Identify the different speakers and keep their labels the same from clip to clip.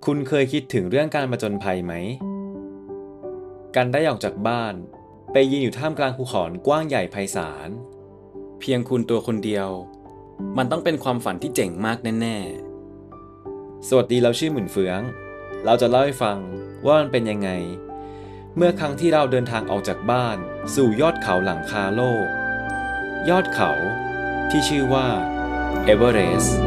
Speaker 1: คุณเคยคิดถึงเรื่องการผจญภัยไหม การได้ออกจากบ้านไปยืนอยู่ท่ามกลางภูเขากว้างใหญ่ไพศาลเพียงคุณตัวคนเดียว มันต้องเป็นความฝันที่เจ๋งมากแน่ๆ สวัสดีเราชื่อหมื่นเฟือง เราจะเล่าให้ฟังว่ามันเป็นยังไง เมื่อครั้งที่เราเดินทางออกจากบ้านสู่ยอดเขาหลังคาโลก ยอดเขาที่ชื่อว่าเอเวอเรสต์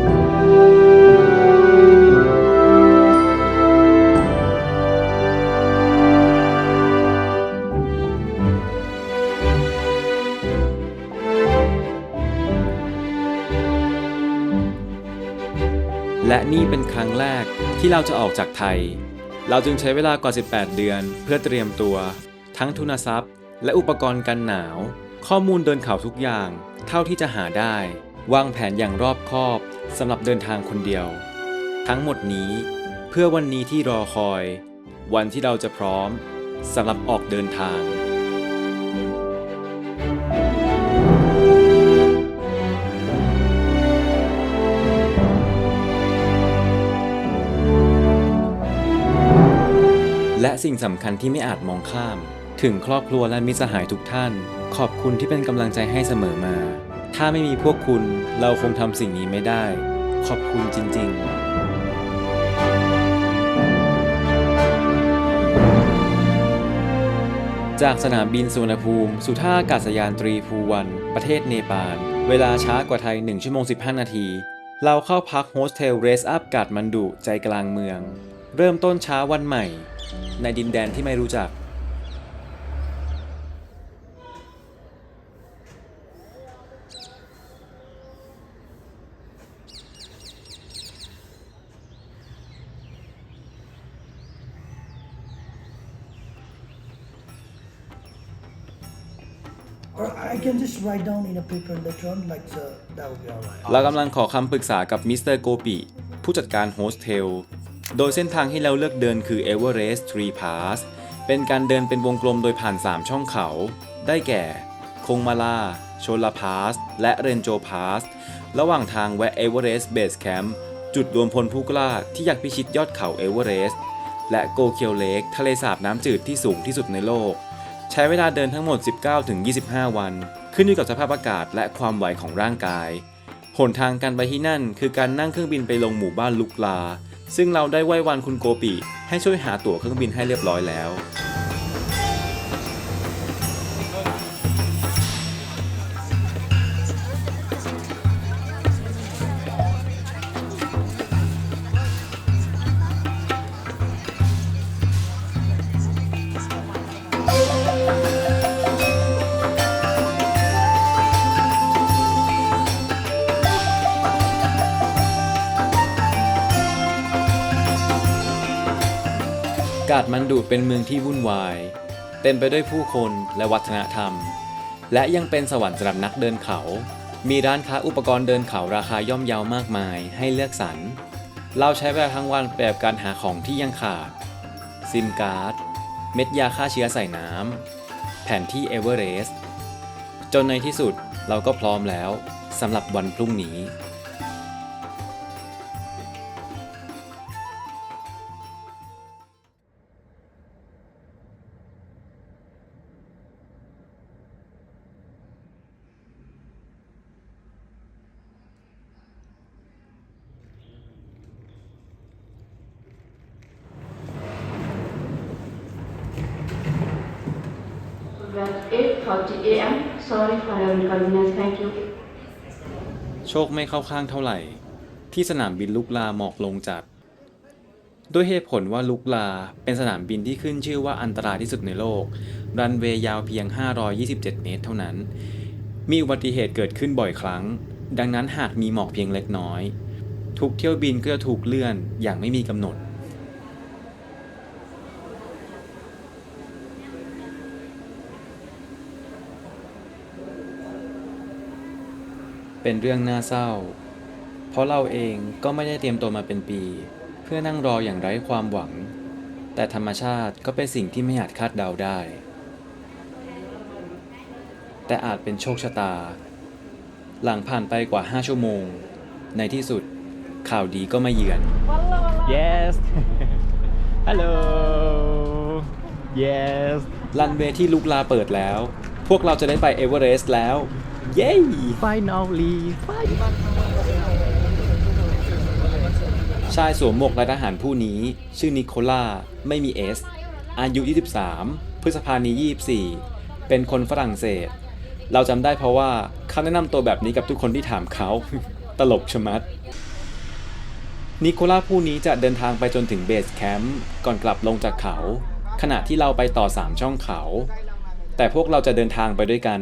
Speaker 1: และนี่เป็นครั้งแรกที่เราจะออกจากไทย เราจึงใช้เวลากว่า 18 เดือนเพื่อเตรียมตัว ทั้งทุนทรัพย์และอุปกรณ์กันหนาว ข้อมูลเดินเขาทุกอย่างเท่าที่จะหาได้ วางแผนอย่างรอบคอบสำหรับเดินทางคนเดียว ทั้งหมดนี้เพื่อวันนี้ที่รอคอย วันที่เราจะพร้อมสำหรับออกเดินทาง และสิ่งสำคัญที่ไม่อาจมองข้าม ถึงครอบครัวและมิตรสหายทุกท่าน ขอบคุณที่เป็นกำลังใจให้เสมอมา ถ้าไม่มีพวกคุณเราคงทำสิ่งนี้ไม่ได้ ขอบคุณจริงๆ จากสนามบินสุวรรณภูมิสู่ท่าอากาศยานตรีภูวันประเทศเนปาล เวลาช้ากว่าไทย1 ชั่วโมง 15 นาที เราเข้าพักโฮสเทลเรสอัพกาดมันดุใจกลางเมือง เริ่มต้นเช้าวันใหม่ในดินแดนที่ไม่รู้จัก
Speaker 2: Or I can just write down in a paper later on, like that would be alright.
Speaker 1: เรากำลังขอคำปรึกษากับมิสเตอร์โกปิผู้จัดการโฮสเทล โดยเส้นทางที่เราเลือกเดินคือ Everest Tree Pass เป็นการเดินเป็นวงกลมโดยผ่าน 3 ช่องเขา ได้แก่ คงมาลา โชลาพาส และเรนโจพาส ระหว่างทางแวะ Everest Base Camp จุดรวมพลผู้กล้าที่อยากพิชิตยอดเขาเอเวอเรสต์ และโกเคียวเลกทะเลสาบน้ำจืดที่สูงที่สุดในโลก ใช้เวลาเดินทั้งหมด 19-25 วัน ขึ้นอยู่กับสภาพอากาศและความไหวของร่างกาย หนทางการไปที่นั่นคือการนั่งเครื่องบินไปลงหมู่บ้านลุกลา ซึ่งเราได้ไหว้วานคุณโกปิให้ช่วยหาตั๋วเครื่องบินให้เรียบร้อยแล้ว กาดมันดุเป็นเมืองที่วุ่นวาย เต็มไปด้วยผู้คนและวัฒนธรรม และยังเป็นสวรรค์สำหรับนักเดินเขา มีร้านค้าอุปกรณ์เดินเขาราคาย่อมเยาวมากมายให้เลือกสรร เราใช้เวลาทั้งวันแบบการหาของที่ยังขาด ซิมการ์ด เม็ดยาฆ่าเชื้อใส่น้ำ แผนที่เอเวอเรสต์ จนในที่สุดเราก็พร้อมแล้วสำหรับวันพรุ่งนี้
Speaker 3: At 8:30 a.m. Sorry for your inconvenience. Thank you.
Speaker 1: โชคไม่เข้าข้างเท่าไหร่ ที่สนามบินลุกลาหมอกลงจัด ด้วยเหตุผลว่าลุกลาเป็นสนามบินที่ขึ้นชื่อว่าอันตรายที่สุดในโลก รันเวย์ยาวเพียง 527 เมตรเท่านั้น มีอุบัติเหตุเกิดขึ้นบ่อยครั้ง ดังนั้นหากมีหมอกเพียงเล็กน้อย ทุกเที่ยวบินก็จะถูกเลื่อนอย่างไม่มีกำหนด เป็นเรื่องน่าเศร้า เพราะเราเองก็ไม่ได้เตรียมตัวมาเป็นปี เพื่อนั่งรออย่างไร้ความหวัง แต่ธรรมชาติก็เป็นสิ่งที่ไม่อาจคาดเดาได้ แต่อาจเป็นโชคชะตา หลังผ่านไปกว่า 5 ชั่วโมง ในที่สุดข่าวดีก็มาเยือน
Speaker 4: Yes
Speaker 1: ฮัลโหล yes รันเวย์ที่ลุกลาเปิดแล้ว พวกเราจะได้ไปเอเวอเรสต์แล้ว เย้ finally ชายสวมหมวกลายทหารผู้นี้ชื่อนิโคล่าไม่มี S อายุ 23 พฤษภาคม 24 เป็นคนฝรั่งเศส เราจำได้เพราะว่าเขาแนะนำตัวแบบนี้กับทุกคนที่ถามเขา ตลกชะมัด นิโคล่าผู้นี้จะเดินทางไปจนถึงเบสแคมป์ก่อนกลับลงจากเขา ขณะที่เราไปต่อ3ช่องเขา แต่พวกเราจะเดินทางไปด้วยกัน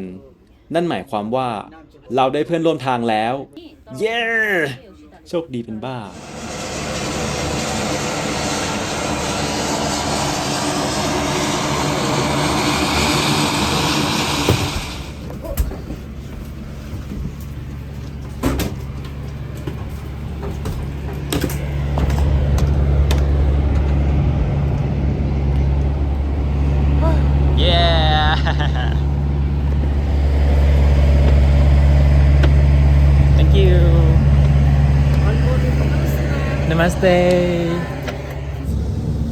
Speaker 1: นั่นหมายความว่าเราได้เพื่อนร่วมทางแล้ว เย้ โชคดีเป็นบ้า Yeah. Thank you. Namaste.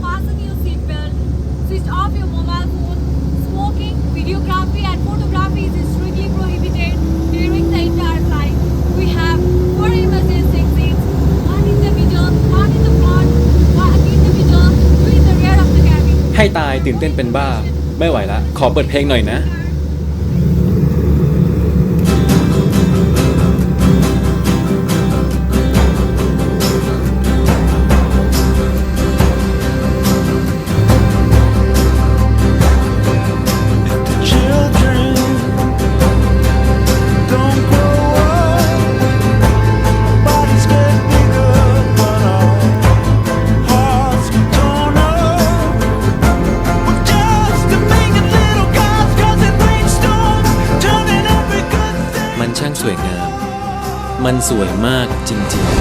Speaker 4: Fasten your seatbelt, switch off your mobile phone. Smoking, videography and photography is strictly prohibited during the entire flight. We have 4 emergency exits, one in the middle, one in the front, one in the middle, two in the rear of the cabin.
Speaker 1: ให้ตายตื่นเต้นเป็นบ้า ไม่ไหวละ ขอเปิดเพลงหน่อยนะ
Speaker 5: Children don't grow up. Bodies get bigger, but our hearts get torn up. We're just a million little gods, causing rainstorms, turning every good thing.
Speaker 1: มันช่างสวยงาม มันสวยมากจริงๆ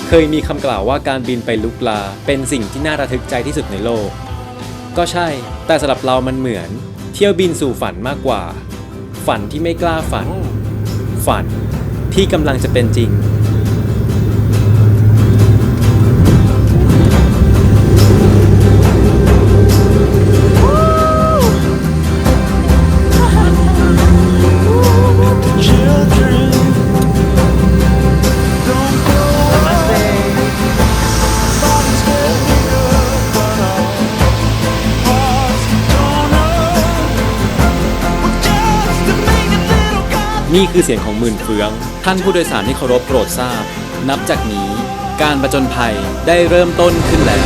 Speaker 1: เคยมีคำกล่าวว่าการบินไปลุกลาเป็นสิ่งที่น่าระทึกใจที่สุดในโลก ก็ใช่ แต่สำหรับเรามันเหมือน เที่ยวบินสู่ฝันมากกว่า ฝันที่ไม่กล้าฝัน ฝันที่กำลังจะเป็นจริง
Speaker 5: Children don't grow up. Bodies get bigger, but our hearts get torn up. We're just a million little gods.
Speaker 1: นี่คือเสียงของหมื่นเฟือง ท่านผู้โดยสารที่เคารพโปรดทราบ นับจากนี้การผจญภัยได้เริ่มต้นขึ้นแล้ว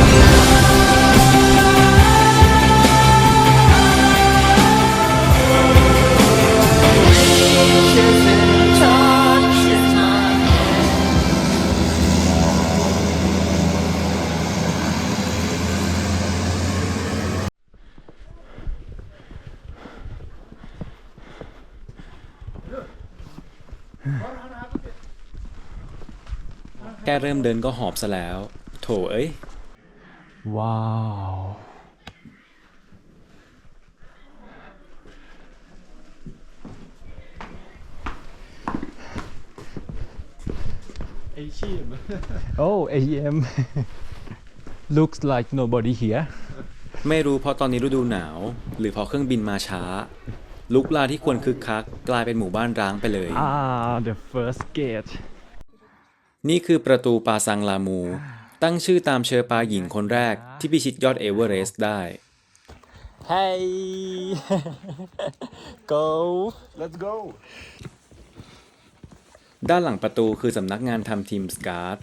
Speaker 1: แค่เริ่มเดินก็หอบซะแล้ว โถเอ้ย ว้าว
Speaker 6: Oh, AEM. Looks like nobody here.
Speaker 1: ไม่รู้เพราะตอนนี้ฤดูหนาว หรือเพราะเครื่องบินมาช้า ลุกลาที่ควรคึกคักกลายเป็นหมู่บ้านร้างไปเลย
Speaker 6: Ah, the first gate.
Speaker 1: นี่คือประตูปาซังลามู ตั้งชื่อตามเชอร์ปาหญิงคนแรกที่พิชิตยอดเอเวอเรสต์ได้
Speaker 6: Hey! Go!
Speaker 5: Let's go.
Speaker 1: ด้านหลังประตูคือสำนักงานทำทีมสการ์ด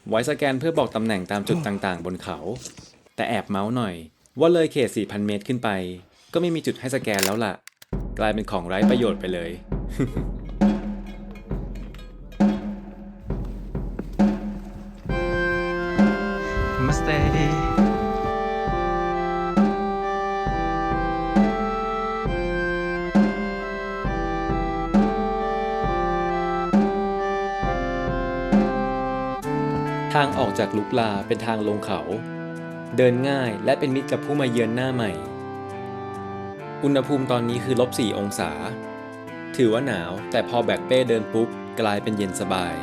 Speaker 1: ไว้สแกนเพื่อบอกตำแหน่งตามจุดต่างๆ บนเขา แต่แอบเมาส์หน่อย ว่าเลยเขต 4,000 เมตรขึ้นไป ก็ไม่มีจุดให้สแกนแล้วล่ะ กลายเป็นของไร้ประโยชน์ไปเลย
Speaker 6: Namaste.
Speaker 1: ทางออกจากลุกลาเป็นทางลงเขา เดินง่ายและเป็นมิตรกับผู้มาเยือนหน้าใหม่ อุณหภูมิตอนนี้คือ-4 องศา ถือว่าหนาวแต่พอแบกเป้เดินปุ๊บกลายเป็นเย็นสบาย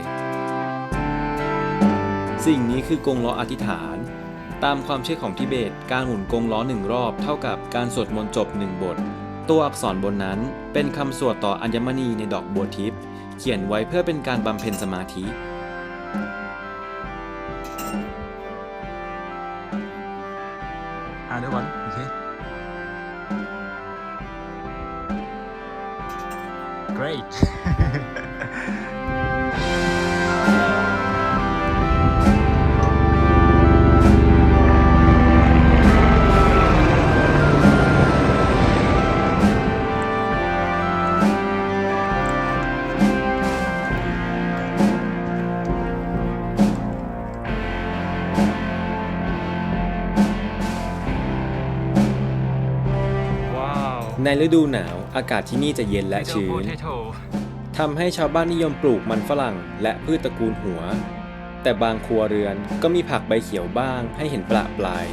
Speaker 1: สิ่งนี้คือกงล้ออธิษฐาน ตามความเชื่อของทิเบตการหมุนกงล้อ1 รอบเท่ากับการสวดมนต์จบ1 บท ตัวอักษรบนนั้นเป็นคำสวดต่ออัญมณีในดอกบัวทิพย์เขียนไว้เพื่อเป็นการบำเพ็ญสมาธิ
Speaker 6: Other one, okay. Great. Wow.
Speaker 1: ในฤดูหนาวอากาศที่นี่จะเย็นและ
Speaker 6: Little
Speaker 1: ชื้น
Speaker 6: potato.
Speaker 1: ทำให้ชาวบ้านนิยมปลูกมันฝรั่งและพืชตระกูลหัว แต่บางครัวเรือนก็มีผักใบเขียวบ้างให้เห็นประปราย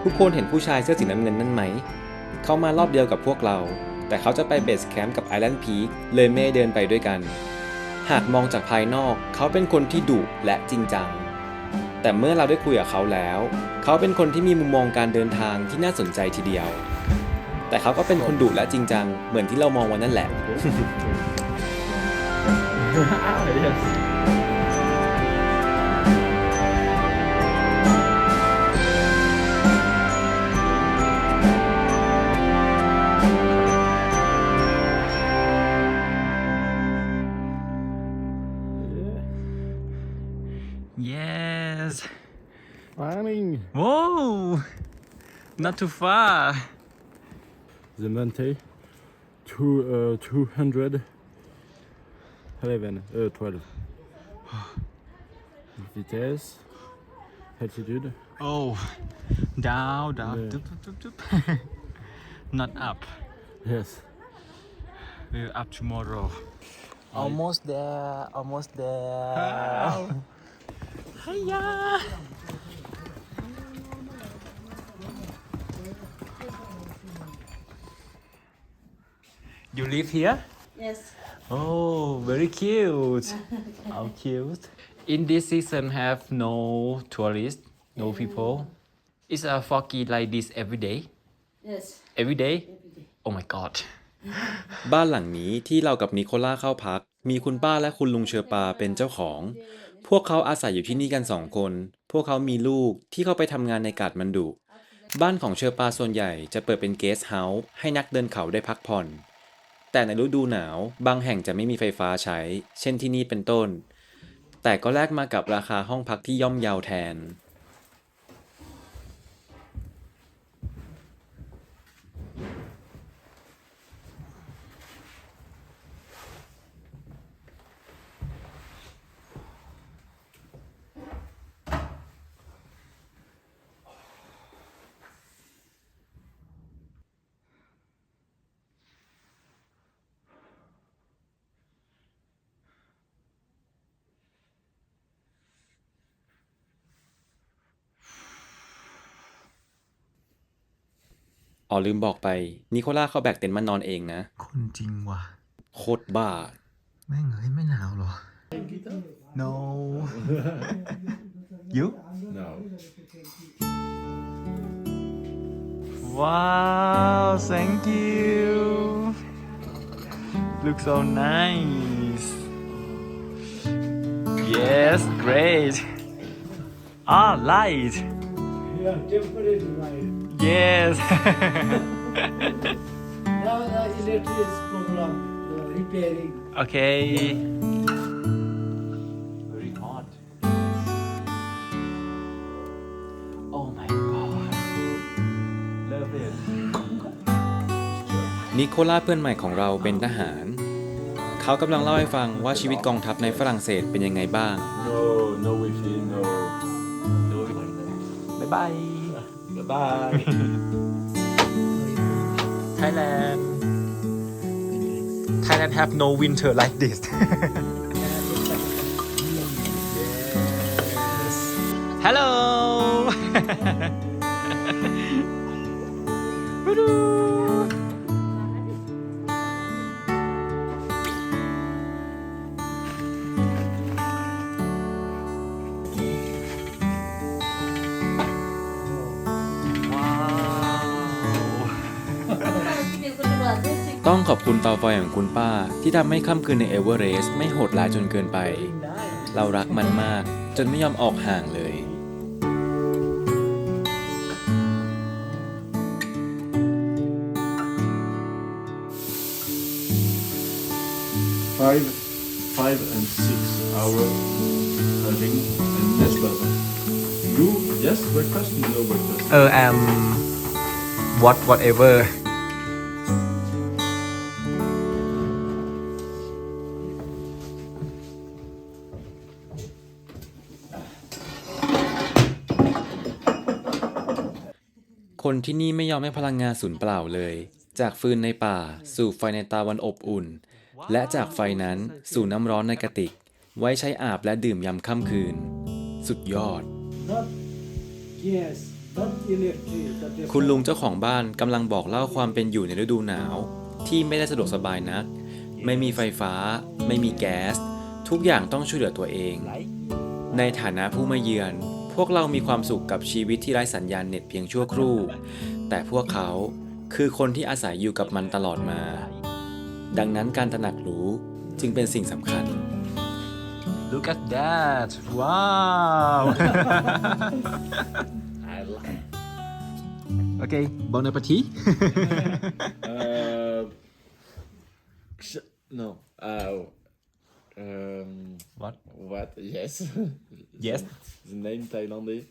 Speaker 1: ทุกคนเห็นผู้ชายเสื้อสีน้ำเงินนั่นไหม เขามารอบเดียวกับพวกเรา แต่เขาจะไปเบสแคมป์กับไอแลนด์พีคเลยไม่เดินไปด้วยกัน หากมองจากภายนอกเขาเป็นคนที่ดุและจริงจัง แต่เมื่อเราได้คุยกับเขาแล้ว เขาเป็นคนที่มีมุมมองการเดินทางที่น่าสนใจทีเดียว แต่เขาก็เป็นคนดุและจริงจังเหมือนที่เรามองวันนั้นแหละ
Speaker 6: Yes.
Speaker 7: Morning.
Speaker 6: Whoa. Not too far.
Speaker 7: The Monte. 211. 12. Vitesse. Altitude.
Speaker 6: Oh. Down, down.
Speaker 7: Yeah.
Speaker 6: Doop, doop, doop, doop. Not up.
Speaker 7: Yes.
Speaker 6: We're up tomorrow.
Speaker 8: Almost there, almost there.
Speaker 6: Hiya. You live here?
Speaker 9: Yes.
Speaker 6: Oh, very cute. How cute. In this season have no tourists, no people. Is a foggy like this every day?
Speaker 9: Yes.
Speaker 6: Every day?
Speaker 9: Every day.
Speaker 6: Oh my god.
Speaker 1: บ้านหลังนี้ที่เรากับนิโคล่าเข้าพัก มีคุณป้าและคุณลุงเชอปาเป็นเจ้าของ พวกเขาอาศัยอยู่ที่นี่กัน2 คน พวกเขามีลูกที่เข้าไปทำงานในกาดมันดุ บ้านของเชอปาส่วนใหญ่จะเปิดเป็นเกสต์เฮาส์ให้นักเดินเขาได้พักผ่อน แต่ในฤดูหนาวบางแห่งจะไม่มีไฟฟ้าใช้ เช่นที่นี่เป็นต้น แต่ก็แลกมากับราคาห้องพักที่ย่อมเยาแทน อ๋อลืมบอกไปนิโคล่าเขาแบกเต็นท์มานอนเองนะ
Speaker 6: คนจริงว่ะ
Speaker 1: โคตรบ้า
Speaker 6: แม่งเอ้ยไม่หนาวเหรอ No You
Speaker 7: No.
Speaker 6: Wow thank you Look so nice Yes great Ah light
Speaker 2: Yeah, temporary light.
Speaker 6: Yes
Speaker 2: Now the electric program, repairing.
Speaker 6: Okay
Speaker 1: Very hot
Speaker 6: Oh my god Love it
Speaker 1: นิโคล่าเพื่อนใหม่ของเราเป็นทหาร เขากำลังเล่าให้ฟังว่าชีวิตกองทัพในฝรั่งเศสเป็นยังไงบ้าง
Speaker 7: No, no wifi, no.
Speaker 6: Bye bye.
Speaker 7: Bye bye.
Speaker 6: Thailand. Thailand have no winter like this. Yes. Hello. Woo-doo.
Speaker 1: ต้องขอบคุณเตาไฟของคุณป้าที่ทำให้ค่ำคืนในเอเวอเรสต์ไม่โหดร้ายจนเกินไป เรารักมันมากจนไม่ยอมออกห่างเลย
Speaker 7: 5 and 6 hours having and less burger. You, yes, breakfast, no breakfast.
Speaker 6: Whatever.
Speaker 1: คนที่นี่ไม่ยอมให้พลังงานสูญเปล่าเลย จากฟืนในป่าสู่ไฟในตาวันอบอุ่น และจากไฟนั้นสู่น้ำร้อนในกระติก ไว้ใช้อาบและดื่มยามค่ำคืน สุดยอด
Speaker 2: Not, yes, not electric. That is
Speaker 1: คุณลุงเจ้าของบ้านกำลังบอกเล่าความเป็นอยู่ในฤดูหนาว ที่ไม่ได้สะดวกสบายนัก ไม่มีไฟฟ้า ไม่มีแก๊ส ทุกอย่างต้องช่วยเหลือตัวเอง ในฐานะผู้มาเยือน พวกเรามีความสุขกับชีวิตที่ไร้สัญญาณเน็ตเพียงชั่วครู่ แต่พวกเขาคือคนที่อาศัยอยู่กับมันตลอดมา ดังนั้นการตระหนักรู้จึงเป็นสิ่งสำคัญ
Speaker 6: Look at that. Wow. Okay, bon appetit.
Speaker 7: No.
Speaker 6: What?
Speaker 7: What? Yes.
Speaker 6: Yes.
Speaker 7: The name Thailandais.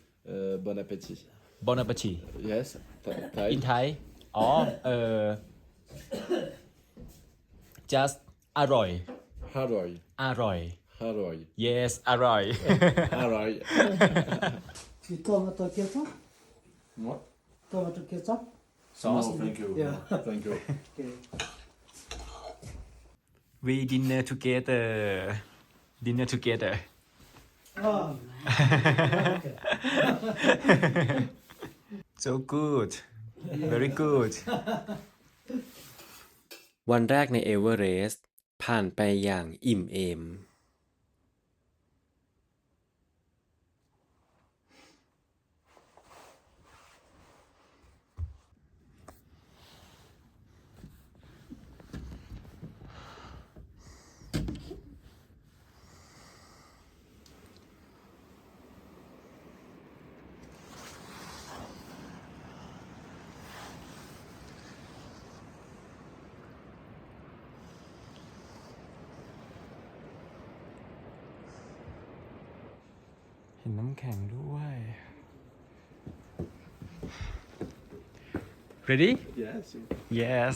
Speaker 7: Bon appétit.
Speaker 6: Bon appetit.
Speaker 7: Yes. Thai.
Speaker 6: In Thai. อ๋อjust อร่อย
Speaker 7: Haroy.
Speaker 6: อร่อย
Speaker 7: Haroy.
Speaker 6: Yes อร่อย
Speaker 7: Haroy.
Speaker 2: You tomato ketchup?
Speaker 7: What?
Speaker 2: Tomato ketchup?
Speaker 7: No, thank you.
Speaker 2: Yeah.
Speaker 7: Thank you.
Speaker 2: Okay.
Speaker 6: We dinner together. Dinner together.
Speaker 2: Oh. Okay.
Speaker 6: So good. Very good.
Speaker 1: วันแรกในเอเวอเรสต์ผ่านไปอย่างอิ่มเอม เห็นน้ำแข็งด้วย
Speaker 6: Ready?
Speaker 7: Yes.
Speaker 6: Yes.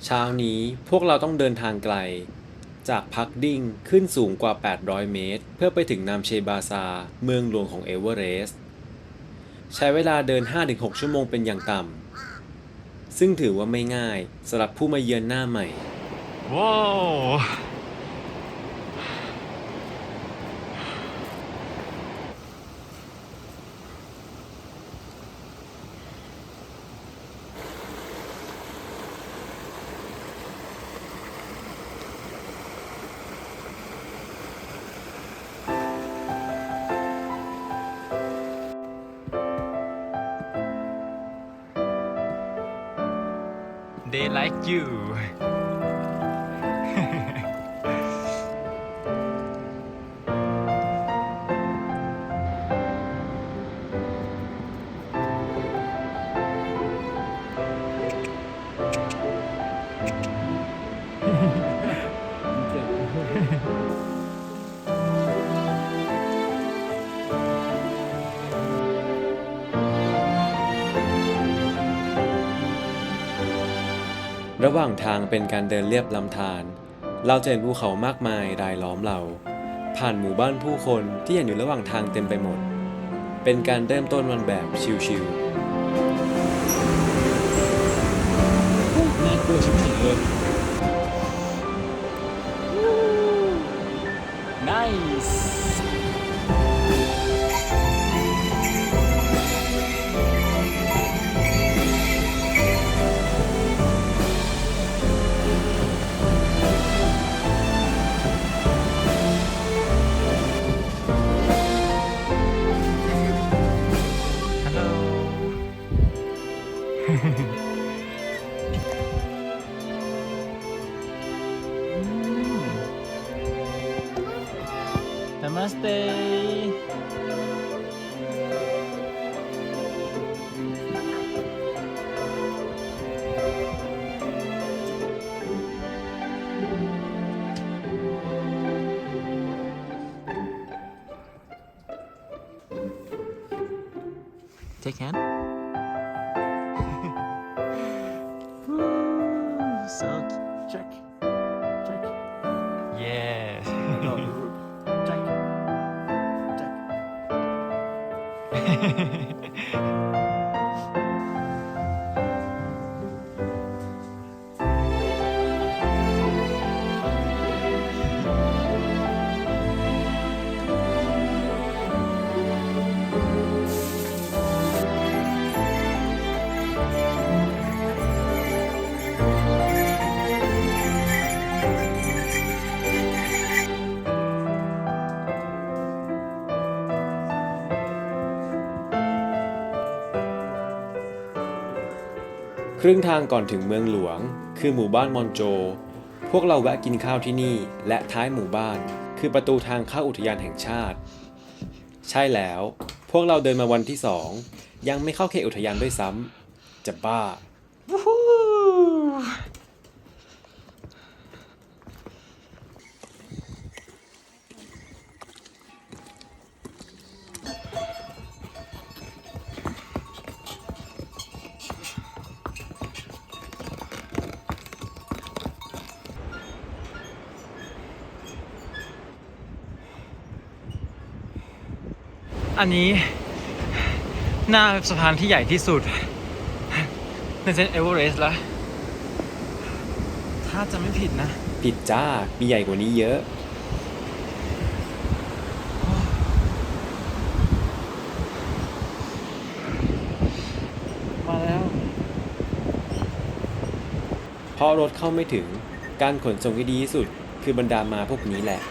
Speaker 1: เช้านี้พวกเราต้องเดินทางไกล จากพักดิ้งขึ้นสูงกว่า 800 เมตร เพื่อไปถึงนามเชบาซา เมืองหลวงของเอเวอเรสต์ ใช้เวลาเดิน 5-6 ชั่วโมงเป็นอย่างต่ำ ซึ่งถือว่าไม่ง่ายสำหรับผู้มาเยือนหน้าใหม่
Speaker 6: Wow. They like you.
Speaker 1: ระหว่างทางเป็นการเดินเลียบลำธารเราจะเห็นภูเขามากมายรายล้อมเรา ผ่านหมู่บ้านผู้คนที่เห็นอยู่ระหว่างทางเต็มไปหมด เป็นการเริ่มต้นวันแบบชิลๆ
Speaker 6: น่ากลัวชิบหายเลย nice Namaste. Take hand. So
Speaker 7: Check. Check.
Speaker 6: yeah.
Speaker 7: No, the root. Check. Check.
Speaker 1: ครึ่งทางก่อนถึงเมืองหลวงคือหมู่บ้านมอนโจ พวกเราแวะกินข้าวที่นี่และท้ายหมู่บ้านคือประตูทางเข้าอุทยานแห่งชาติ ใช่แล้ว พวกเราเดินมาวันที่ 2 ยังไม่เข้าเขตอุทยานด้วยซ้ำจะบ้า
Speaker 6: อันนี้หน้าสะพานที่ใหญ่ที่สุดในเซนต์เอเวอเรสต์ละถ้าจะไม่ผิดนะ
Speaker 1: ผิดจ้า มีใหญ่กว่านี้เยอะ
Speaker 6: มาแล้ว
Speaker 1: เพราะรถเข้าไม่ถึงการขนส่งที่ดีที่สุดคือบรรดาม้าพวกนี้แหละ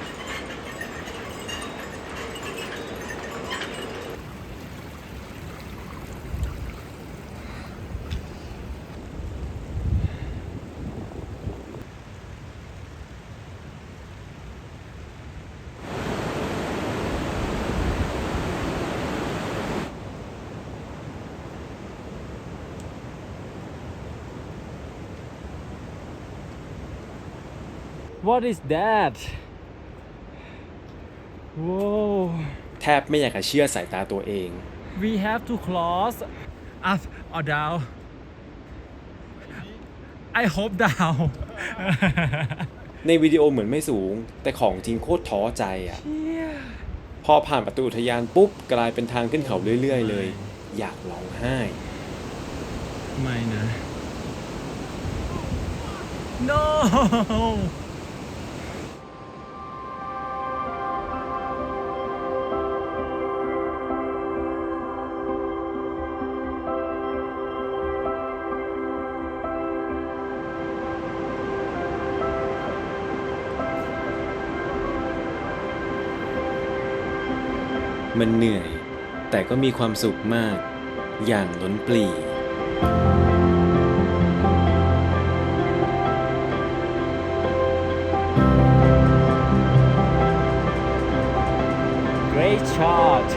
Speaker 6: What is that Whoa
Speaker 1: แทบไม่อยากจะเชื่อสายตาตัวเอง
Speaker 6: We have to cross up or down I hope down
Speaker 1: ในวิดีโอเหมือนไม่สูง แต่ของจริงโคตรท้อใจอ่ะ พอผ่านประตูอุทยานปุ๊บ กลายเป็นทางขึ้นเขาเรื่อยๆเลย อยากร้องไห้
Speaker 6: ไม่นะ No
Speaker 1: มันเหนื่อย แต่ก็มีความสุขมาก อย่างล้นปลี
Speaker 6: Great shot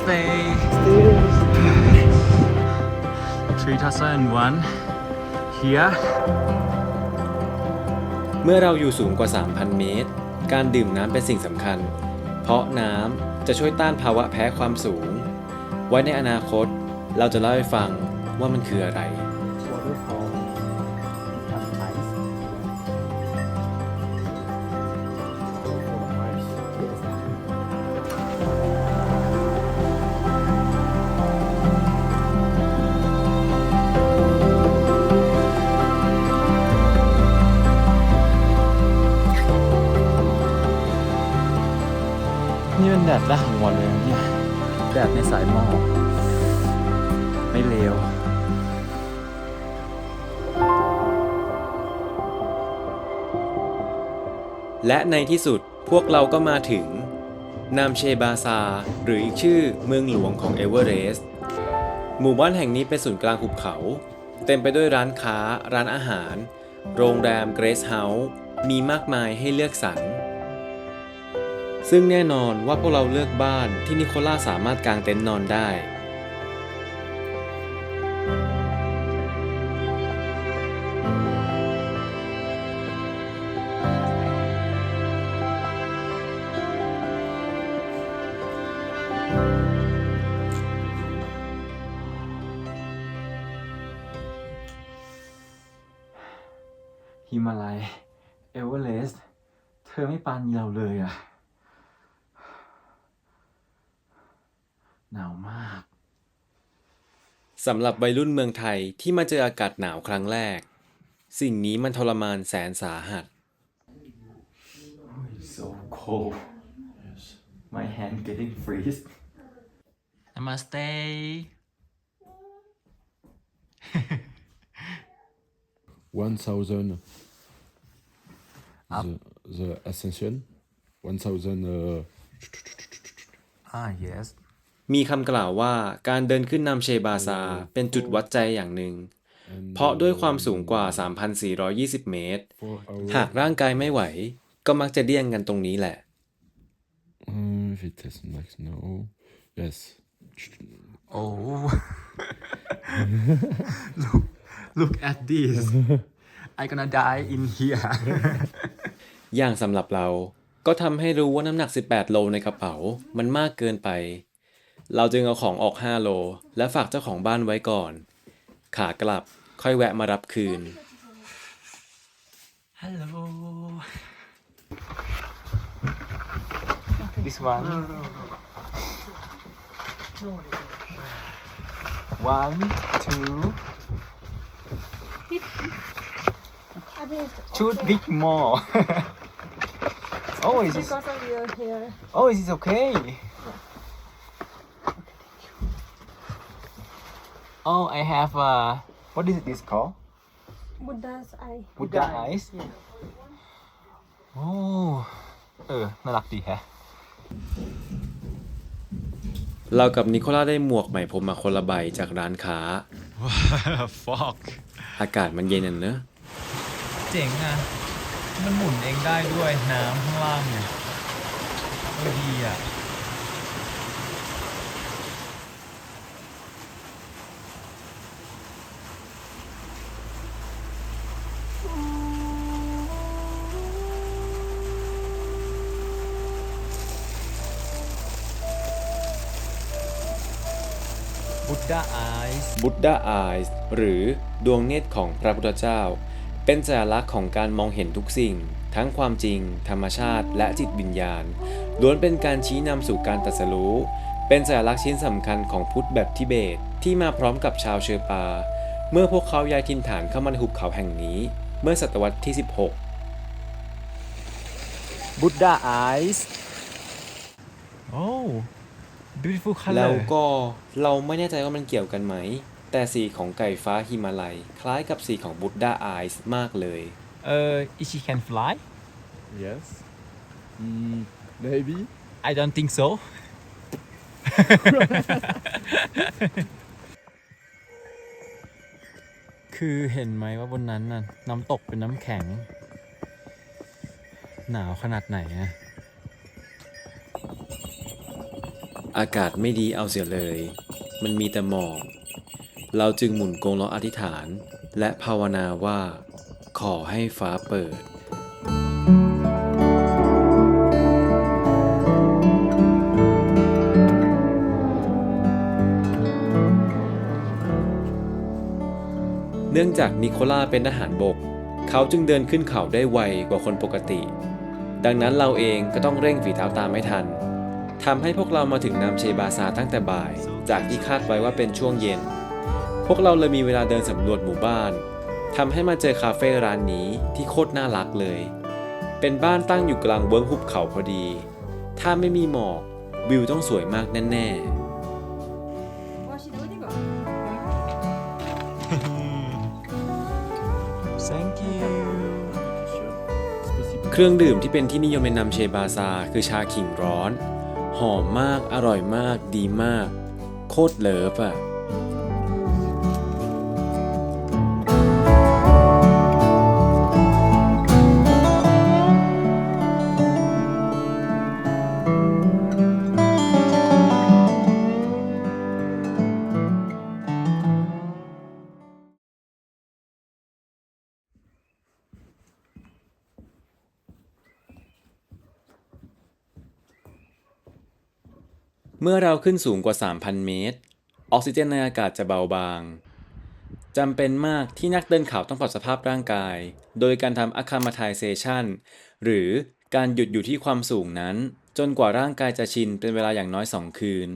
Speaker 6: Namaste 3001 here
Speaker 1: เมื่อเราอยู่สูงกว่า 3,000 เมตร การดื่มน้ำเป็นสิ่งสำคัญ เพราะน้ำจะช่วยต้านภาวะแพ้ความสูง ไว้ในอนาคตเราจะเล่าให้ฟังว่ามันคืออะไร
Speaker 8: waterfall and ice. Yes.
Speaker 6: นี่เป็นแดดแรกของวันเลยนะเนี่ยแดดในสายหมอกไม่เลว
Speaker 1: และในที่สุดพวกเราก็มาถึงนามเชบาซาหรืออีกชื่อเมืองหลวงของเอเวอเรสต์หมู่บ้านแห่งนี้เป็นศูนย์กลางหุบเขา เต็มไปด้วยร้านค้า ร้านอาหาร โรงแรมเกรสเฮาส์มีมากมายให้เลือกสรรซึ่งแน่นอนว่าพวกเราเลือกบ้านที่นิโคล่าสามารถกางเต็นท์นอนได้
Speaker 6: ฮิมาลัยเอเวอเรสต์เธอไม่ปราณีเราเลยอะหนาวมาก
Speaker 1: สำหรับวัยรุ่นเมืองไทยที่มาเจออากาศหนาวครั้งแรก สิ่งนี้มันทรมานแสนสาหัส
Speaker 6: so cold my hand getting freeze Namaste
Speaker 7: One thousand.
Speaker 6: Up.
Speaker 7: The ascension. 1,000.
Speaker 6: yes
Speaker 1: มีคำกล่าวว่าการเดินขึ้นนำเชบาซาเป็นจุดวัดใจอย่างหนึ่ง เพราะด้วยความสูงกว่า 3,420 เมตร หากร่างกายไม่ไหว ก็มักจะเดี้ยงกันตรงนี้แหละ
Speaker 7: Vitesse max. No. Yes.
Speaker 6: oh look at this I gonna die in here
Speaker 1: อย่างสำหรับเราก็ทำให้รู้ว่าน้ำหนัก 18 โลในกระเป๋ามันมากเกินไป เราจึงเอาของออก 5 โล และฝากเจ้าของบ้านไว้ก่อน ขากลับค่อยแวะมารับคืน
Speaker 6: hello this one one two shoot big more oh is this
Speaker 4: Because of your hair.
Speaker 6: oh is this okay oh I have what is this called
Speaker 4: Buddha's eye.
Speaker 6: Buddha eyes โอ้น่ารักดีแฮะ
Speaker 1: เรากับนิโคล่าได้หมวกใหม่ผมมาคนละใบจากร้านค้า
Speaker 6: fuck
Speaker 1: อากาศมันเย็นน่ะเนอะ
Speaker 6: เจ๋งอ่ะ มันหมุนเองได้ด้วยน้ำข้างล่างเนี่ยดีอ่ะ Buddha eyes
Speaker 1: บุตดาอายส์หรือดวงเนตรของพระพุทธเจ้า เป็นสัญลักษณ์ของการมองเห็นทุกสิ่ง ทั้งความจริง ธรรมชาติ และจิตวิญญาณล้วนเป็นการชี้นำสู่การตรัสรู้ เป็นสัญลักษณ์ชิ้นสำคัญของพุทธแบบทิเบตที่มาพร้อมกับชาวเชอปา เมื่อพวกเขาย้ายถิ่นฐานเข้ามาในหุบเขาแห่งนี้ เมื่อศตวรรษที่
Speaker 6: Buddha eyes oh beautiful
Speaker 1: 16
Speaker 6: color
Speaker 1: แล้วก็เราไม่แน่ใจว่ามันเกี่ยวกันไหม แต่สีของไก่ฟ้าหิมาลัย คล้ายกับสีของบุตดาอายส์มากเลย
Speaker 6: is she can fly
Speaker 7: Yes. Maybe.
Speaker 6: I don't think so คือเห็นไหมว่าบนนั้นน่ะน้ำตกเป็นน้ำแข็ง หนาวขนาดไหนอะ
Speaker 1: อากาศไม่ดีเอาเสียเลย มันมีแต่หมอก เราจึงหมุนกรงล้ออธิษฐาน และภาวนาว่า ขอให้ฟ้าเปิด เนื่องจากนิโคล่าเป็นทหารบก เขาจึงเดินขึ้นเขาได้ไวกว่าคนปกติ ดังนั้นเราเองก็ต้องเร่งฝีเท้าตามไม่ทัน ทำให้พวกเรามาถึงนามเชบาซาตั้งแต่บ่าย จากที่คาดไว้ว่าเป็นช่วงเย็น พวกเราเลยมีเวลาเดินสำรวจหมู่บ้าน ทำให้มาเจอคาเฟ่ร้านนี้ที่โคตรน่ารักเลย เป็นบ้านตั้งอยู่กลางเวิ้งหุบเขาพอดี ถ้าไม่มีหมอกวิวต้องสวยมากแน่ๆ
Speaker 6: Thank you
Speaker 1: เครื่องดื่มที่เป็นที่นิยมในนำเชบาซาคือชาขิงร้อน หอมมาก อร่อยมาก ดีมาก โคตรเลิฟอ่ะ เมื่อเราขึ้นสูงกว่า 3,000 เมตร ออกซิเจนในอากาศจะเบาบาง จำเป็นมากที่นักเดินเขาต้องปรับสภาพร่างกาย โดยการทำ acclimatization หรือการหยุดอยู่ที่ความสูงนั้น จนกว่าร่างกายจะชินเป็นเวลาอย่างน้อย 2 คืน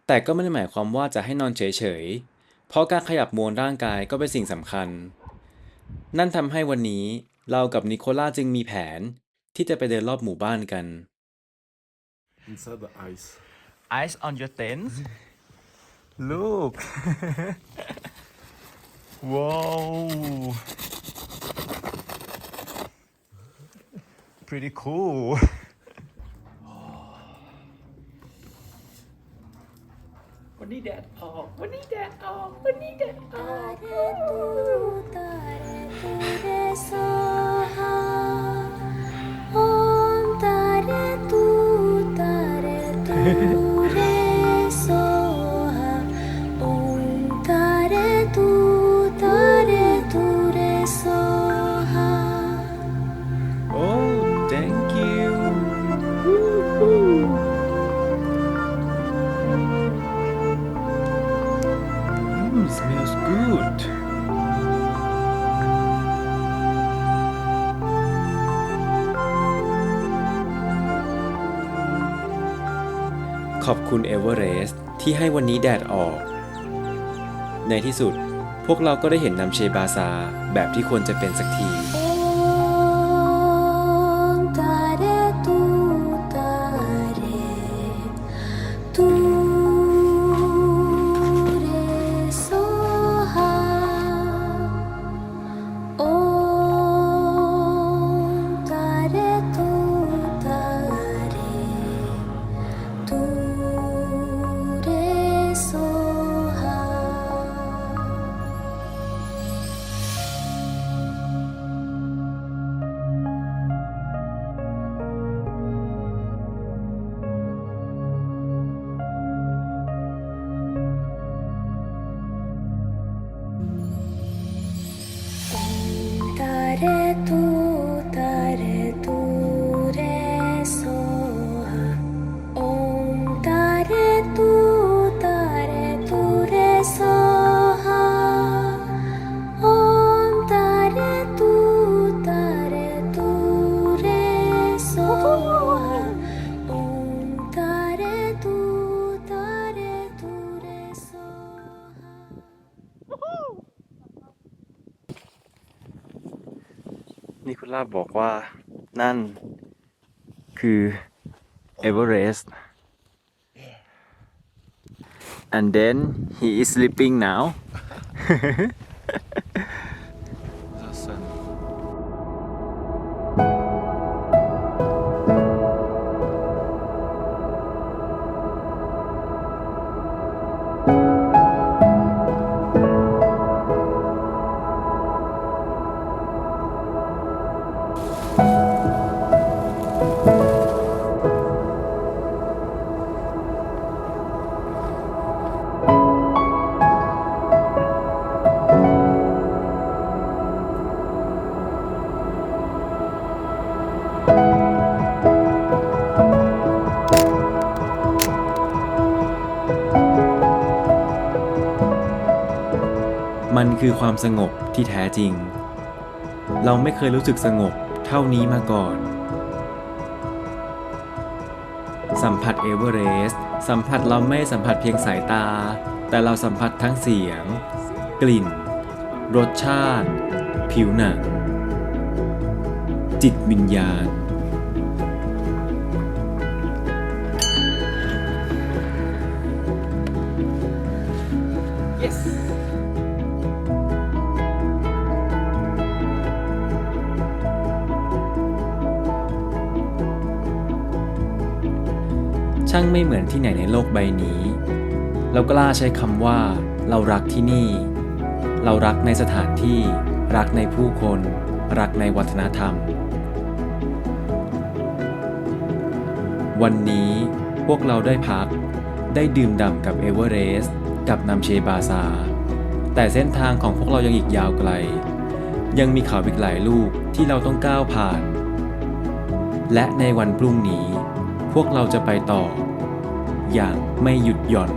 Speaker 1: แต่ก็ไม่ได้หมายความว่าจะให้นอนเฉยๆ เพราะการขยับมวลร่างกายก็เป็นสิ่งสำคัญ นั่นทำให้วันนี้เรากับนิโคล่าจึงมีแผนที่จะไปเดินรอบหมู่บ้านกัน
Speaker 7: Inside the ice.
Speaker 6: Ice on your tent Look Whoa Pretty cool วันนี้แดดออก วันนี้แดดออก วันนี้แดดออก Oh thank you Smells good
Speaker 1: ขอบคุณเอเวอเรสต์ที่ให้วันนี้แดดออก ในที่สุดพวกเราก็ได้เห็นนำเชบาซาแบบที่ควรจะเป็นสักที นิโคล่าบอกว่านั่นคือเอเวอเรสต์ and then he is sleeping now
Speaker 7: The sun.
Speaker 1: มันคือความสงบที่แท้จริง เราไม่เคยรู้สึกสงบเท่านี้มาก่อน สัมผัสเอเวอเรสต์สัมผัสเราไม่สัมผัสเพียงสายตา แต่เราสัมผัสทั้งเสียง กลิ่น รสชาติ ผิวหนัง จิตวิญญาณ
Speaker 6: Yes
Speaker 1: ช่างไม่เหมือนที่ไหนในโลกใบนี้ เรากล้าใช้คำว่าเรารักที่นี่ เรารักในสถานที่ รักในผู้คน รักในวัฒนธรรม วันนี้พวกเราได้พัก ได้ดื่มด่ำกับเอเวอเรสต์กับนัมเชบาซา แต่เส้นทางของพวกเรายังอีกยาวไกล ยังมีเขาอีกหลายลูกที่เราต้องก้าวผ่าน และในวันพรุ่งนี้ พวกเราจะไปต่อ อย่างไม่หยุดหย่อน